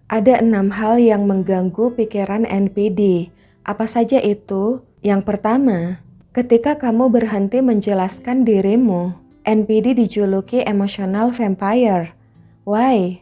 Ada 6 hal yang mengganggu pikiran NPD. Apa saja itu? Yang pertama, ketika kamu berhenti menjelaskan dirimu, NPD dijuluki emotional vampire. Why?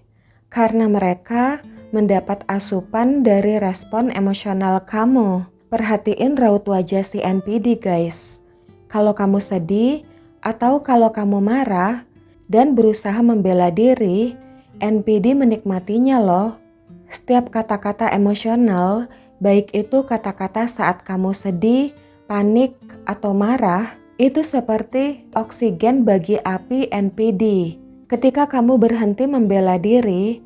Karena mereka mendapat asupan dari respon emosional kamu. Perhatiin raut wajah si NPD, guys. Kalau kamu sedih atau kalau kamu marah dan berusaha membela diri, NPD menikmatinya loh. Setiap kata-kata emosional, baik itu kata-kata saat kamu sedih, panik, atau marah, itu seperti oksigen bagi api NPD. Ketika kamu berhenti membela diri,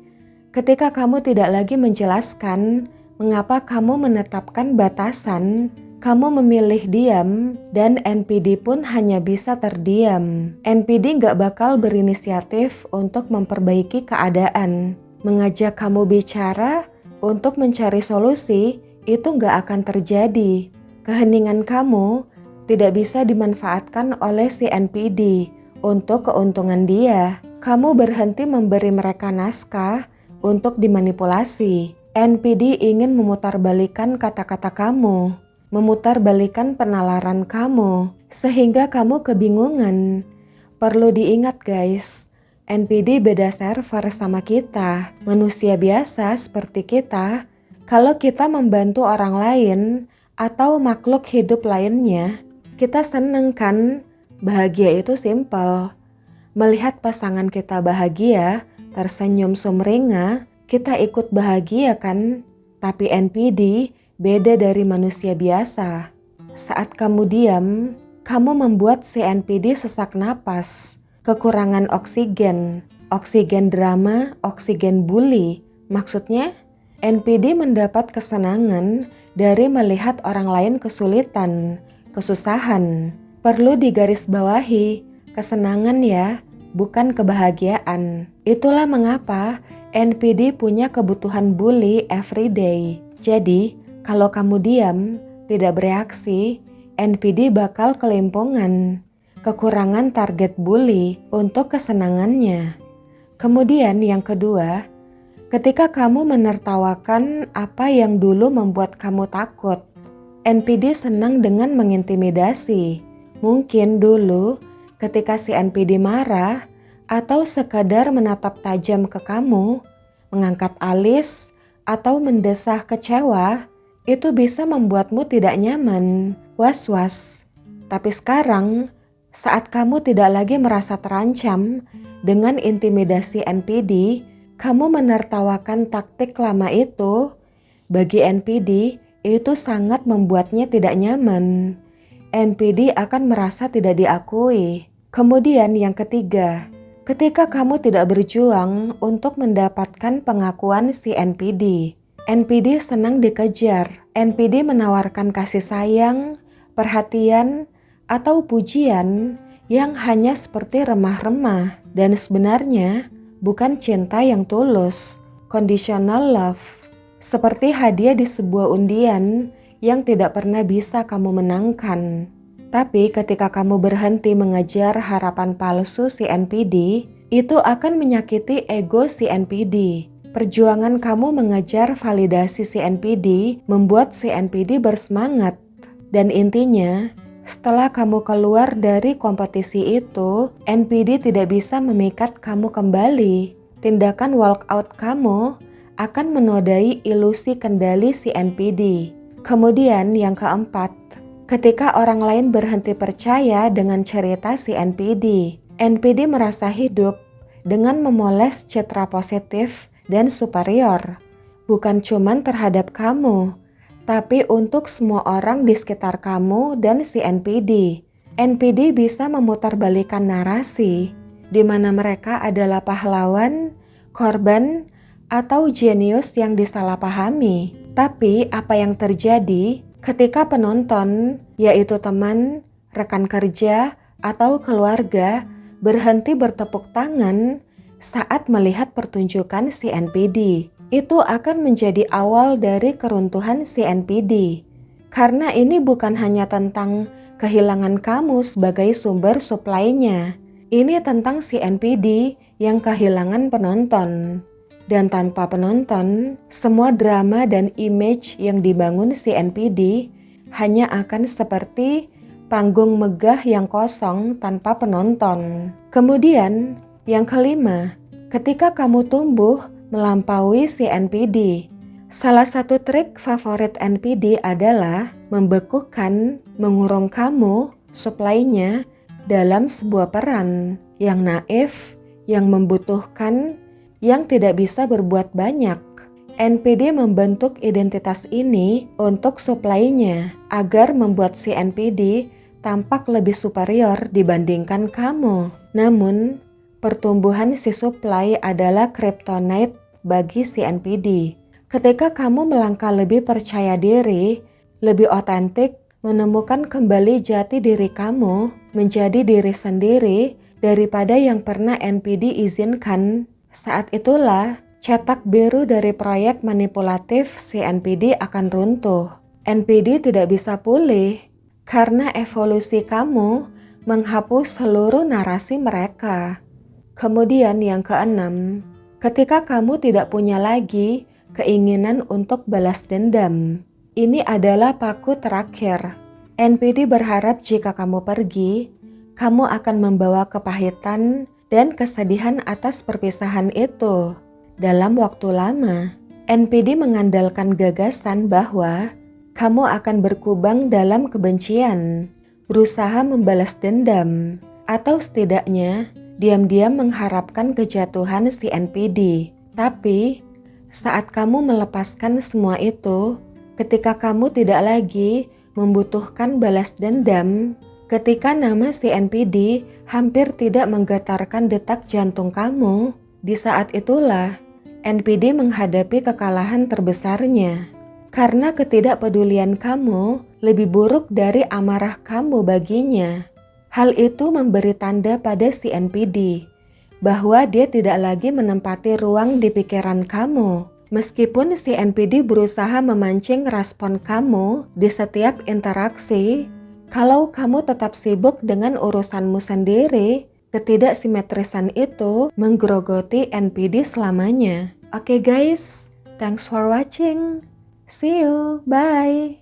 ketika kamu tidak lagi menjelaskan mengapa kamu menetapkan batasan, kamu memilih diam, dan NPD pun hanya bisa terdiam. NPD nggak bakal berinisiatif untuk memperbaiki keadaan. Mengajak kamu bicara untuk mencari solusi itu nggak akan terjadi. Keheningan kamu tidak bisa dimanfaatkan oleh si NPD untuk keuntungan dia. Kamu berhenti memberi mereka naskah untuk dimanipulasi. NPD ingin memutarbalikkan kata-kata kamu, memutarbalikkan penalaran kamu, sehingga kamu kebingungan. Perlu diingat, guys. NPD beda server sama kita, manusia biasa seperti kita. Kalau kita membantu orang lain atau makhluk hidup lainnya, kita seneng kan? Bahagia itu simpel. Melihat pasangan kita bahagia, tersenyum sumringah, kita ikut bahagia kan? Tapi NPD beda dari manusia biasa. Saat kamu diam, kamu membuat si NPD sesak napas. Kekurangan oksigen, oksigen drama, oksigen bully. Maksudnya, NPD mendapat kesenangan dari melihat orang lain kesulitan, kesusahan. Perlu digarisbawahi, kesenangan ya, bukan kebahagiaan. Itulah mengapa NPD punya kebutuhan bully everyday. Jadi, kalau kamu diam, tidak bereaksi, NPD bakal kelimpungan. Kekurangan target bully untuk kesenangannya. Kemudian yang kedua, ketika kamu menertawakan apa yang dulu membuat kamu takut, NPD senang dengan mengintimidasi. Mungkin dulu ketika si NPD marah atau sekadar menatap tajam ke kamu, mengangkat alis atau mendesah kecewa, itu bisa membuatmu tidak nyaman, was-was. Tapi sekarang, saat kamu tidak lagi merasa terancam dengan intimidasi NPD, kamu menertawakan taktik lama itu. Bagi NPD, itu sangat membuatnya tidak nyaman. NPD akan merasa tidak diakui. Kemudian yang ketiga, ketika kamu tidak berjuang untuk mendapatkan pengakuan si NPD, NPD senang dikejar. NPD menawarkan kasih sayang, perhatian, atau pujian yang hanya seperti remah-remah dan sebenarnya bukan cinta yang tulus, conditional love. Seperti hadiah di sebuah undian yang tidak pernah bisa kamu menangkan. Tapi ketika kamu berhenti mengejar harapan palsu si NPD, itu akan menyakiti ego si NPD. Perjuangan kamu mengejar validasi si NPD membuat si NPD bersemangat. Dan intinya, setelah kamu keluar dari kompetisi itu, NPD tidak bisa memikat kamu kembali. Tindakan walkout kamu akan menodai ilusi kendali si NPD. Kemudian yang keempat, ketika orang lain berhenti percaya dengan cerita si NPD, NPD merasa hidup dengan memoles citra positif dan superior. Bukan cuman terhadap kamu, tapi untuk semua orang di sekitar kamu dan si NPD. NPD bisa memutarbalikkan narasi, di mana mereka adalah pahlawan, korban, atau jenius yang disalahpahami. Tapi apa yang terjadi ketika penonton, yaitu teman, rekan kerja, atau keluarga, berhenti bertepuk tangan saat melihat pertunjukan si NPD? Itu akan menjadi awal dari keruntuhan si NPD. Karena ini bukan hanya tentang kehilangan kamu sebagai sumber suplainya. Ini tentang si NPD yang kehilangan penonton. Dan tanpa penonton, semua drama dan image yang dibangun si NPD hanya akan seperti panggung megah yang kosong tanpa penonton. Kemudian, yang kelima, ketika kamu tumbuh melampaui si NPD, salah satu trik favorit NPD adalah membekukan, mengurung kamu, suplainya, dalam sebuah peran yang naif, yang membutuhkan, yang tidak bisa berbuat banyak. NPD membentuk identitas ini untuk suplainya agar membuat si NPD tampak lebih superior dibandingkan kamu. Namun, pertumbuhan si suplai adalah kryptonite bagi si NPD. Ketika kamu melangkah lebih percaya diri, lebih otentik, menemukan kembali jati diri kamu, menjadi diri sendiri daripada yang pernah NPD izinkan, saat itulah cetak biru dari proyek manipulatif si NPD akan runtuh. NPD tidak bisa pulih karena evolusi kamu menghapus seluruh narasi mereka. Kemudian yang keenam, ketika kamu tidak punya lagi keinginan untuk balas dendam. Ini adalah paku terakhir. NPD berharap jika kamu pergi, kamu akan membawa kepahitan dan kesedihan atas perpisahan itu. Dalam waktu lama, NPD mengandalkan gagasan bahwa kamu akan berkubang dalam kebencian, berusaha membalas dendam, atau setidaknya diam-diam mengharapkan kejatuhan si NPD. Tapi, saat kamu melepaskan semua itu, ketika kamu tidak lagi membutuhkan balas dendam, ketika nama si NPD hampir tidak menggetarkan detak jantung kamu, di saat itulah NPD menghadapi kekalahan terbesarnya. Karena ketidakpedulian kamu lebih buruk dari amarah kamu baginya. Hal itu memberi tanda pada si NPD bahwa dia tidak lagi menempati ruang di pikiran kamu. Meskipun si NPD berusaha memancing respon kamu di setiap interaksi, kalau kamu tetap sibuk dengan urusanmu sendiri, ketidaksimetrisan itu menggerogoti NPD selamanya. Oke guys, thanks for watching. See you, bye.